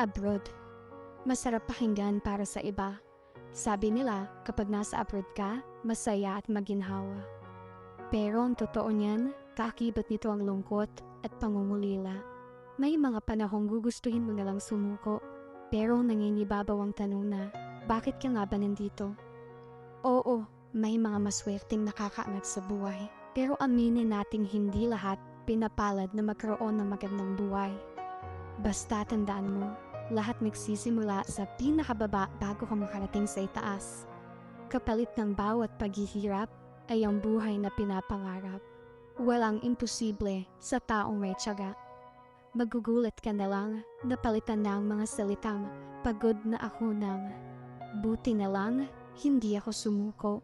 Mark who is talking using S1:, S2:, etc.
S1: Abroad. Masarap pakinggan para sa iba. Sabi nila, kapag nasa abroad ka, masaya at maginhawa. Pero ang totoo niyan, kaakibat nito ang lungkot at pangungulila. May mga panahong gugustuhin mo nalang sumuko, pero nangingibabaw ang tanong na, bakit ka nga ba nandito? Oo, may mga maswerteng nakakaangat sa buhay, pero aminin nating hindi lahat pinapalad na magkaroon ng magandang buhay. Basta tandaan mo, lahat nagsisimula sa pinakababa bago ka makarating sa itaas. Kapalit ng bawat paghihirap ay ang buhay na pinapangarap. Walang imposible sa taong may tiyaga. Magugulat ka na lang na palitan na ang mga salitang pagod na ako nang. Buti na lang, hindi ako sumuko.